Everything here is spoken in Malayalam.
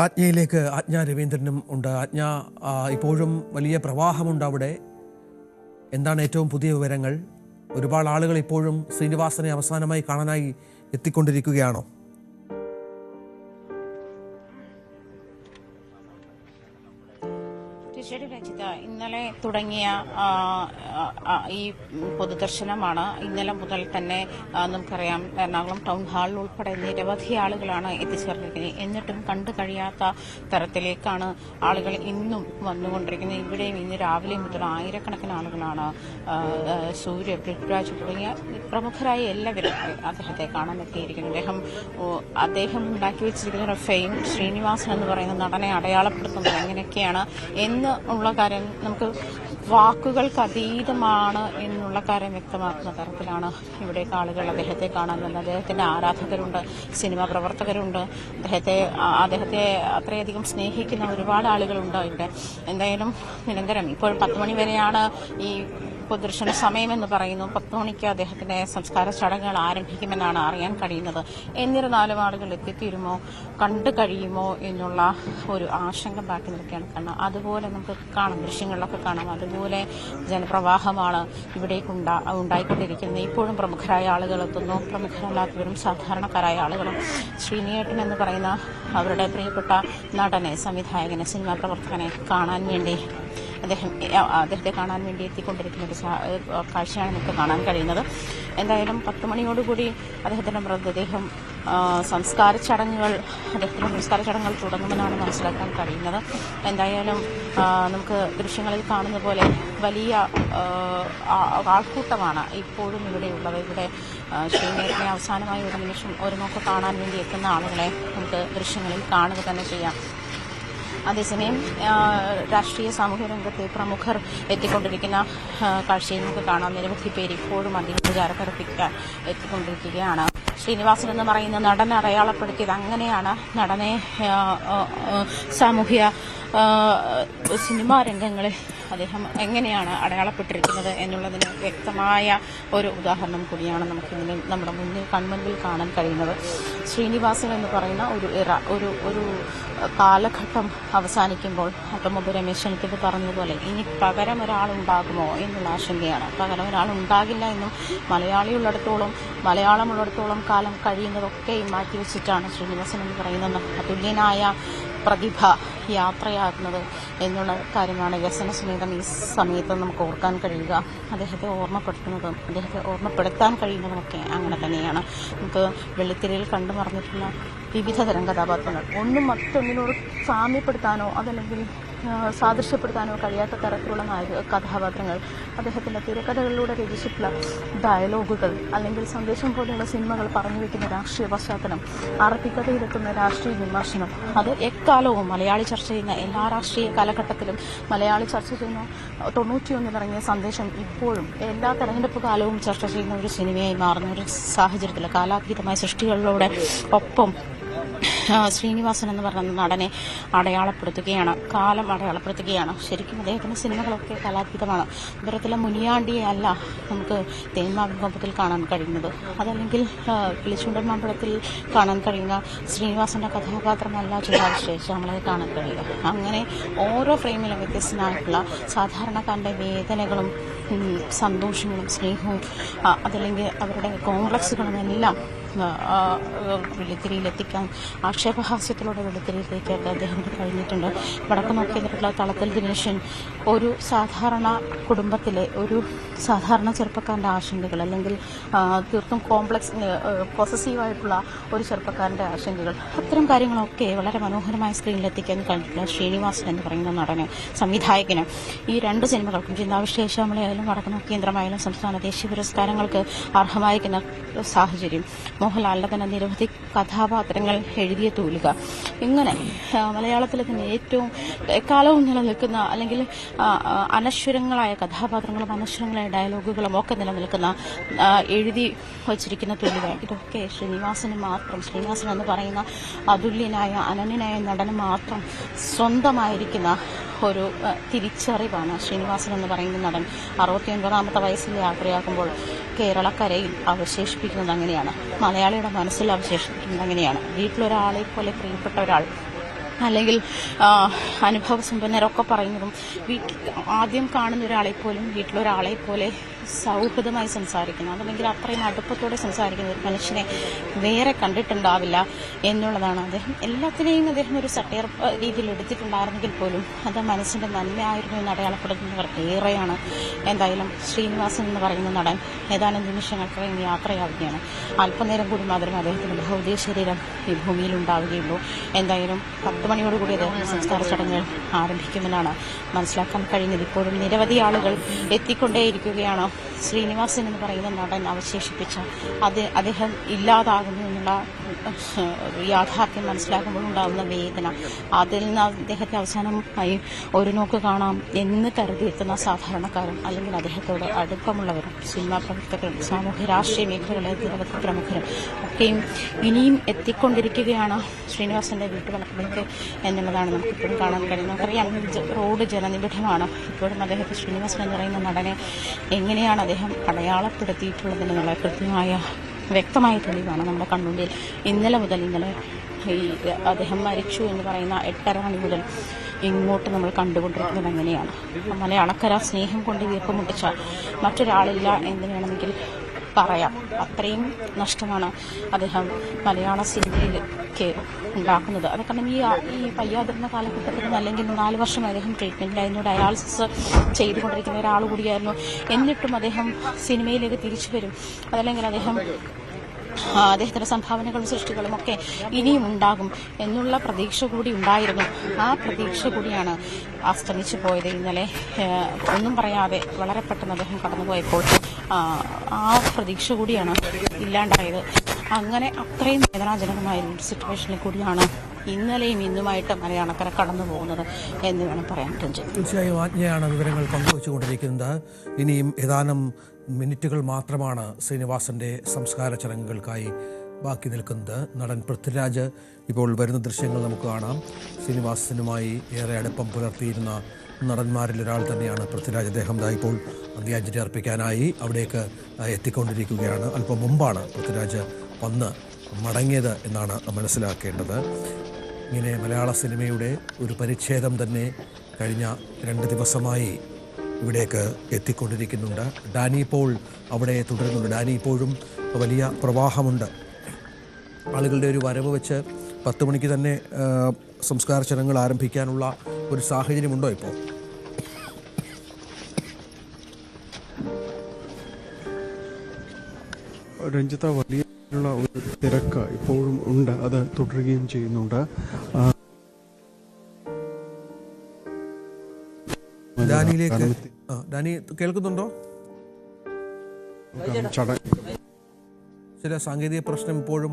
ആജ്ഞയിലേക്ക് ആജ്ഞ രവീന്ദ്രനും ഉണ്ട്. ആജ്ഞ, ഇപ്പോഴും വലിയ പ്രവാഹമുണ്ട് അവിടെ. എന്താണ് ഏറ്റവും പുതിയ വിവരങ്ങൾ? ഒരുപാട് ആളുകൾ ഇപ്പോഴും ശ്രീനിവാസനെ അവസാനമായി കാണാനായി എത്തിക്കൊണ്ടിരിക്കുകയാണോ? തീർച്ചയായിട്ടും രഞ്ജിത, ഇന്നലെ തുടങ്ങിയ ഈ പൊതുദർശനമാണ്. ഇന്നലെ മുതൽ തന്നെ നമുക്കറിയാം എറണാകുളം ടൗൺ ഹാളിൽ ഉൾപ്പെടെ നിരവധി ആളുകളാണ് എത്തിച്ചേർന്നിരിക്കുന്നത്. എന്നിട്ടും കണ്ടു കഴിയാത്ത തരത്തിലേക്കാണ് ആളുകൾ ഇന്നും വന്നുകൊണ്ടിരിക്കുന്നത്. ഇവിടെയും ഇന്ന് രാവിലെ മുതൽ ആയിരക്കണക്കിന് ആളുകളാണ് സൂര്യ, പൃഥ്വിരാജ് തുടങ്ങിയ പ്രമുഖരായ എല്ലാവരും അദ്ദേഹത്തെ കാണാൻ എത്തിയിരിക്കുന്നത്. അദ്ദേഹം ഉണ്ടാക്കി വെച്ചിരിക്കുന്ന ഒരു ഫെയിം, ശ്രീനിവാസൻ എന്ന് പറയുന്ന നടനെ അടയാളപ്പെടുത്തുന്നത് എങ്ങനെയൊക്കെയാണ് എന്ന് ഉള്ള കാര്യം നമുക്ക് വാക്കുകൾക്ക് അതീതമാണ് എന്നുള്ള കാര്യം വ്യക്തമാക്കുന്ന തരത്തിലാണ് ഇവിടേക്ക് ആളുകൾ അദ്ദേഹത്തെ കാണാൻ വന്നത്. അദ്ദേഹത്തിന്റെ ആരാധകരുണ്ട്, സിനിമാ പ്രവർത്തകരുണ്ട്, അദ്ദേഹത്തെ അത്രയധികം സ്നേഹിക്കുന്ന ഒരുപാട് ആളുകളുണ്ട് ഇവിടെ. എന്തായാലും നിരന്തരം ഇപ്പോൾ 10 മണി വരെയാണ് ഈ പൊതുദർശന സമയമെന്ന് പറയുന്നു. 10 മണിക്ക് അദ്ദേഹത്തിന്റെ സംസ്കാര ചടങ്ങുകൾ ആരംഭിക്കുമെന്നാണ് അറിയാൻ കഴിയുന്നത്. എന്നിരുന്നാലും ആളുകൾ എത്തിത്തീരുമോ, കണ്ടു കഴിയുമോ എന്നുള്ള ഒരു ആശങ്ക ബാക്കി നിൽക്കുകയാണ്. കാരണം അതുപോലെ നമുക്ക് കാണാം, ദൃശ്യങ്ങളിലൊക്കെ കാണാം, അതുപോലെ ജനപ്രവാഹമാണ് ഇവിടേക്ക് ഉണ്ടായിക്കൊണ്ടിരിക്കുന്നത്. ഇപ്പോഴും പ്രമുഖരായ ആളുകൾ എത്തുന്നു, പ്രമുഖരല്ലാത്തവരും സാധാരണക്കാരായ ആളുകളും. ശ്രീനിയേട്ടൻ എന്ന് പറയുന്ന അവരുടെ പ്രിയപ്പെട്ട നടനെ, സംവിധായകനെ, സിനിമാ പ്രവർത്തകനെ കാണാൻ വേണ്ടി അദ്ദേഹത്തെ കാണാൻ വേണ്ടി എത്തിക്കൊണ്ടിരിക്കുന്ന ഒരു കാഴ്ചയാണ് നമുക്ക് കാണാൻ കഴിയുന്നത്. എന്തായാലും 10 മണിയോടുകൂടി അദ്ദേഹത്തിന്റെ മൃതദേഹം സംസ്കാര ചടങ്ങുകൾ തുടങ്ങുമെന്നാണ് മനസ്സിലാക്കാൻ കഴിയുന്നത്. എന്തായാലും നമുക്ക് ദൃശ്യങ്ങളിൽ കാണുന്ന പോലെ വലിയ ആൾക്കൂട്ടമാണ് ഇപ്പോഴും ഇവിടെയുള്ളത്. ഇവിടെ ശ്രീനേട്ടനെ അവസാനമായി ഒരു നിമിഷം ഒരു നോക്ക് കാണാൻ വേണ്ടി എത്തുന്ന ആളുകളെ നമുക്ക് ദൃശ്യങ്ങളിൽ കാണുക തന്നെ ചെയ്യാം. അതേസമയം രാഷ്ട്രീയ സാമൂഹ്യ രംഗത്തെ പ്രമുഖർ എത്തിക്കൊണ്ടിരിക്കുന്ന കാഴ്ചയിൽ നമുക്ക് കാണാം. നിരവധി പേര് ഇപ്പോഴും അന്തിമോപചാരമർപ്പിക്കാൻ എത്തിക്കൊണ്ടിരിക്കുകയാണ്. ശ്രീനിവാസൻ എന്ന് പറയുന്ന നടനെ അടയാളപ്പെടുത്തിയത് അങ്ങനെയാണ്. നടനെ സാമൂഹ്യ സിനിമാ രംഗങ്ങളിൽ അദ്ദേഹം എങ്ങനെയാണ് അടയാളപ്പെട്ടിരിക്കുന്നത് എന്നുള്ളതിന് വ്യക്തമായ ഒരു ഉദാഹരണം കൂടിയാണ് നമുക്കിതിന് നമ്മുടെ കൺമുൻപിൽ കാണാൻ കഴിയുന്നത്. ശ്രീനിവാസൻ എന്ന് പറയുന്ന ഒരു കാലഘട്ടം അവസാനിക്കുമ്പോൾ അപ്പം മുമ്പ് രമേശ് ചെന്നിത്തല പറഞ്ഞതുപോലെ ഇനി പകരം ഒരാളുണ്ടാകുമോ എന്നുള്ള ആശങ്കയാണ്. പകരം ഒരാൾ ഉണ്ടാകില്ല എന്നും മലയാളിയുള്ളിടത്തോളം, മലയാളമുള്ളിടത്തോളം കാലം കഴിയുന്നതൊക്കെ മാറ്റിവെച്ചിട്ടാണ് ശ്രീനിവാസൻ എന്ന് പറയുന്ന അതുല്യനായ പ്രതിഭ യാത്രയാകുന്നത് എന്നുള്ള കാര്യമാണ് വ്യസനസമേതം ഈ സമയത്ത് നമുക്ക് ഓർക്കാൻ കഴിയുക. അദ്ദേഹത്തെ ഓർമ്മപ്പെടുത്താൻ കഴിയുന്നതുമൊക്കെ അങ്ങനെ തന്നെയാണ്. നമുക്ക് വെള്ളിത്തിരയിൽ കണ്ടു മറന്നിട്ടുള്ള വിവിധ തരം കഥാപാത്രങ്ങൾ ഒന്നും മറ്റൊന്നിനോട് സാമ്യപ്പെടുത്താനോ അതല്ലെങ്കിൽ സാദൃശ്യപ്പെടുത്താനോ കഴിയാത്ത തരത്തിലുള്ള കഥാപാത്രങ്ങൾ, അദ്ദേഹത്തിന്റെ തിരക്കഥകളിലൂടെ രചിച്ചിട്ടുള്ള ഡയലോഗുകൾ, അല്ലെങ്കിൽ സന്ദേശം പോലെയുള്ള സിനിമകൾ പറഞ്ഞു വയ്ക്കുന്ന രാഷ്ട്രീയ പശ്ചാത്തലം, അറബിക്കഥയിലെത്തുന്ന രാഷ്ട്രീയ വിമർശനം, അത് എക്കാലവും മലയാളി ചർച്ച ചെയ്യുന്ന എല്ലാ രാഷ്ട്രീയ കാലഘട്ടത്തിലും മലയാളി ചർച്ച ചെയ്യുന്ന 91 ഇറങ്ങിയ സന്ദേശം ഇപ്പോഴും എല്ലാ തെരഞ്ഞെടുപ്പ് കാലവും ചർച്ച ചെയ്യുന്ന ഒരു സിനിമയായി മാറുന്ന ഒരു സാഹചര്യത്തിൽ കാലാതീതമായ സൃഷ്ടികളിലൂടെ ഒപ്പം ശ്രീനിവാസൻ എന്ന് പറയുന്ന നടനെ അടയാളപ്പെടുത്തുകയാണ്. ശരിക്കും അദ്ദേഹത്തിന്റെ സിനിമകളൊക്കെ കലാതീതമാണ്. ഇത്തരത്തിലെ മുനിയാണ്ടിയെ അല്ല നമുക്ക് തേന്മാവിൻ കൊമ്പത്തിൽ കാണാൻ കഴിയുന്നത്, അതല്ലെങ്കിൽ കിളിച്ചുണ്ടൻ മാമ്പഴത്തിൽ കാണാൻ കഴിയുന്ന ശ്രീനിവാസന്റെ കഥാപാത്രമല്ല ചിന്താവിശേഷം നമ്മളെ കാണാൻ കഴിയുക. അങ്ങനെ ഓരോ ഫ്രെയിമിലും വ്യത്യസ്തനായിട്ടുള്ള സാധാരണക്കാരന്റെ വേദനകളും സന്തോഷങ്ങളും സ്നേഹവും അതല്ലെങ്കിൽ അവരുടെ കോംപ്ലക്സുകളും എല്ലാം വെള്ളിത്തിരിയിലെത്തിക്കാൻ, ആക്ഷേപഹാസ്യത്തിലൂടെ വെള്ളിത്തിരിയിലേക്കൊക്കെ അദ്ദേഹത്തിന് കഴിഞ്ഞിട്ടുണ്ട്. വടക്ക് നോക്കിയിട്ടുള്ള തളത്തിൽ ദിനേശൻ ഒരു സാധാരണ കുടുംബത്തിലെ ഒരു സാധാരണ ചെറുപ്പക്കാരൻ്റെ ആശങ്കകൾ, അല്ലെങ്കിൽ തീർത്തും പോസസീവായിട്ടുള്ള ഒരു ചെറുപ്പക്കാരൻ്റെ ആശങ്കകൾ, അത്തരം കാര്യങ്ങളൊക്കെ വളരെ മനോഹരമായ സ്ക്രീനിലെത്തിക്കാൻ കഴിഞ്ഞിട്ടുള്ള ശ്രീനിവാസൻ എന്ന് പറയുന്ന നടന്, സംവിധായകന് ഈ 2 സിനിമകൾക്കും ചിന്താവിശേഷമായാലും വടക്ക് നോക്കി യന്ത്രമായാലും സംസ്ഥാന ദേശീയ പുരസ്കാരങ്ങൾക്ക് അർഹമായിരിക്കുന്ന സാഹചര്യം, മോഹൻലാലിന്റെ തന്നെ നിരവധി കഥാപാത്രങ്ങൾ എഴുതിയ തൂലിക, ഇങ്ങനെ മലയാളത്തിലെ തന്നെ ഏറ്റവും എക്കാലവും നിലനിൽക്കുന്ന അല്ലെങ്കിൽ അനശ്വരങ്ങളായ കഥാപാത്രങ്ങളും അനശ്വരങ്ങളായ ഡയലോഗുകളും ഒക്കെ നിലനിൽക്കുന്ന എഴുതി വച്ചിരിക്കുന്ന തൂലിക, ഇതൊക്കെ ശ്രീനിവാസൻ എന്ന് പറയുന്ന അതുല്യനായ അനന്യനായ നടന് മാത്രം സ്വന്തമായിരിക്കുന്ന ഒരു തിരിച്ചറിവാണ്. ശ്രീനിവാസൻ എന്ന് പറയുന്ന നടൻ 69ാമത്തെ വയസ്സിൽ യാത്രയാക്കുമ്പോൾ കേരളക്കരയിൽ അവശേഷിപ്പിക്കുന്നത് അങ്ങനെയാണ്, മലയാളിയുടെ മനസ്സിൽ അവശേഷിപ്പിക്കുന്നത് അങ്ങനെയാണ്. വീട്ടിലൊരാളെ പോലെ പ്രിയപ്പെട്ട ഒരാൾ അല്ലെങ്കിൽ അനുഭവസമ്പന്നരൊക്കെ പറയുന്നതും ആദ്യം കാണുന്ന ഒരാളെ പോലും വീട്ടിലൊരാളെ പോലെ സൗഹൃദമായി സംസാരിക്കുന്നു, അതല്ലെങ്കിൽ അത്രയും അടുപ്പത്തോടെ സംസാരിക്കുന്ന ഒരു മനുഷ്യനെ വേറെ കണ്ടിട്ടുണ്ടാവില്ല എന്നുള്ളതാണ്. എല്ലാത്തിനെയും അദ്ദേഹം ഒരു സട്ടയർ രീതിയിൽ എടുത്തിട്ടുണ്ടായിരുന്നെങ്കിൽ പോലും അത് മനസ്സിന്റെ നന്മയായിരുന്നു എന്ന് അടയാളപ്പെടുത്തുന്നവർ ഏറെയാണ്. എന്തായാലും ശ്രീനിവാസൻ എന്ന് പറയുന്ന നടൻ ഏതാനും നിമിഷങ്ങൾക്ക് കഴിഞ്ഞ് യാത്രയാവുകയാണ്. അല്പനേരം കൂടി മാത്രമേ അദ്ദേഹത്തിന്റെ ഭൗതിക ശരീരം ഈ ഭൂമിയിൽ ഉണ്ടാവുകയുള്ളൂ. എന്തായാലും 10 മണിയോടുകൂടി അദ്ദേഹത്തിന്റെ സംസ്കാര ചടങ്ങുകൾ ആരംഭിക്കുമെന്നാണ് മനസ്സിലാക്കാൻ കഴിയുന്നത്. ഇപ്പോഴും നിരവധി ആളുകൾ എത്തിക്കൊണ്ടേയിരിക്കുകയാണ്. ശ്രീനിവാസൻ എന്ന് പറയുന്ന നടൻ അവശേഷിപ്പിച്ച അദ്ദേഹം ഇല്ലാതാകുന്നു എന്നുള്ള യാഥാർത്ഥ്യം മനസ്സിലാക്കുമ്പോൾ ഉണ്ടാകുന്ന വേദന, അതിൽ നിന്ന് അദ്ദേഹത്തെ അവസാനമായി ഒരു നോക്ക് കാണാം എന്ന് കരുതിയെത്തുന്ന സാധാരണക്കാരും അല്ലെങ്കിൽ അദ്ദേഹത്തോട് അടുപ്പമുള്ളവരും സിനിമാ പ്രവർത്തകരും സാമൂഹ്യ രാഷ്ട്രീയ മേഖലകളിലെ നിരവധി പ്രമുഖരും ഒക്കെയും ഇനിയും എത്തിക്കൊണ്ടിരിക്കുകയാണ് ശ്രീനിവാസന്റെ വീട്ടുവളപ്പിലേക്ക് എന്നുള്ളതാണ് നമുക്കിപ്പോഴും കാണാൻ കഴിയുന്നത്. നമുക്കറിയാം റോഡ് ജനനിബിഡമാണ്. ഇപ്പോഴും അദ്ദേഹത്തെ ശ്രീനിവാസൻ എന്ന് പറയുന്ന നടനെ എങ്ങനെയാണ് അദ്ദേഹം അടയാളപ്പെടുത്തിയിട്ടുള്ളതെന്നുള്ള കൃത്യമായ വ്യക്തമായ തെളിവാണ് നമ്മുടെ കൺമുന്നിൽ ഇന്നലെ ഈ അദ്ദേഹം മരിച്ചു എന്ന് പറയുന്ന 8:30 മണി മുതൽ ഇങ്ങോട്ട് നമ്മൾ കണ്ടുകൊണ്ടിരിക്കുന്നത് അങ്ങനെയാണ്. മലയാളക്കര സ്നേഹം കൊണ്ട് വീർപ്പുമുട്ടിച്ച മറ്റൊരാളില്ല എന്ന് വേണമെങ്കിൽ പറയാം. അത്രയും നഷ്ടമാണ് അദ്ദേഹം മലയാള സിനിമയിലേക്ക് ഉണ്ടാക്കുന്നത്. അത് കാരണം ഈ വയ്യാതിരുന്ന കാലഘട്ടത്തിൽ അല്ലെങ്കിൽ 4 വർഷം അദ്ദേഹം ട്രീറ്റ്മെന്റിലായിരുന്നു, ഡയാലിസിസ് ചെയ്തുകൊണ്ടിരിക്കുന്ന ഒരാൾ കൂടിയായിരുന്നു. എന്നിട്ടും അദ്ദേഹം സിനിമയിലേക്ക് തിരിച്ചു വരും, അതല്ലെങ്കിൽ അദ്ദേഹത്തിന്റെ സംഭാവനകളും സൃഷ്ടികളും ഒക്കെ ഇനിയും ഉണ്ടാകും എന്നുള്ള പ്രതീക്ഷ കൂടി ഉണ്ടായിരുന്നു. ആ പ്രതീക്ഷ കൂടിയാണ് അസ്തമിച്ചു പോയത്. ഇന്നലെ ഒന്നും പറയാതെ വളരെ പെട്ടെന്ന് അദ്ദേഹം കടന്നുപോയപ്പോൾ ആ പ്രതീക്ഷ കൂടിയാണ് ഇല്ലാണ്ടായത്. അങ്ങനെ അത്രയും വേദനാജനകമായ ഒരു സിറ്റുവേഷനിൽ കൂടിയാണ് ഇന്നലെയും ഇന്നുമായിട്ട് മലയാളക്കര കടന്നു പോകുന്നത് എന്ന് വേണം പറയാൻ. തീർച്ചയായും ആജ്ഞയാണ് വിവരങ്ങൾ പങ്കുവച്ചുകൊണ്ടിരിക്കുന്നത്. ഇനിയും ഏതാനും മിനിറ്റുകൾ മാത്രമാണ് ശ്രീനിവാസന്റെ സംസ്കാര ചടങ്ങുകൾക്കായി ബാക്കി നിൽക്കുന്നത്. നടൻ പൃഥ്വിരാജ് ഇപ്പോൾ വരുന്ന ദൃശ്യങ്ങൾ നമുക്ക് കാണാം. ശ്രീനിവാസനുമായി ഏറെ അടുപ്പം പുലർത്തിയിരുന്ന നടന്മാരിൽ ഒരാൾ തന്നെയാണ് പൃഥ്വിരാജ്. അദ്ദേഹം ഇപ്പോൾ അന്ത്യാഞ്ജലി അർപ്പിക്കാനായി അവിടേക്ക് എത്തിക്കൊണ്ടിരിക്കുകയാണ്. അല്പം മുമ്പാണ് പൃഥ്വിരാജ് വന്ന് മടങ്ങിയത് എന്നാണ് മനസ്സിലാക്കേണ്ടത്. ഇങ്ങനെ മലയാള സിനിമയുടെ ഒരു പരിച്ഛേദം തന്നെ കഴിഞ്ഞ 2 ദിവസമായി ഇവിടേക്ക് എത്തിക്കൊണ്ടിരിക്കുന്നുണ്ട്. ഡാനി പോൾ അവിടെ തുടരുന്നുണ്ട്. ഡാനി ഇപ്പോഴും വലിയ പ്രവാഹമുണ്ട്. ആളുകളുടെ ഒരു വരവ് വെച്ച് 10 മണിക്ക് തന്നെ സംസ്കാര ചടങ്ങുകൾ ആരംഭിക്കാനുള്ള ഒരു സാഹചര്യമുണ്ടോ ഇപ്പോൾ? രഞ്ജിത്ത, വലിയ ഒരു തിരക്ക് ഇപ്പോഴും ഉണ്ട്, അത് തുടരുകയും ചെയ്യുന്നുണ്ട്. ഡാനി കേൾക്കുന്നുണ്ടോ? ചില സാങ്കേതിക പ്രശ്നം ഇപ്പോഴും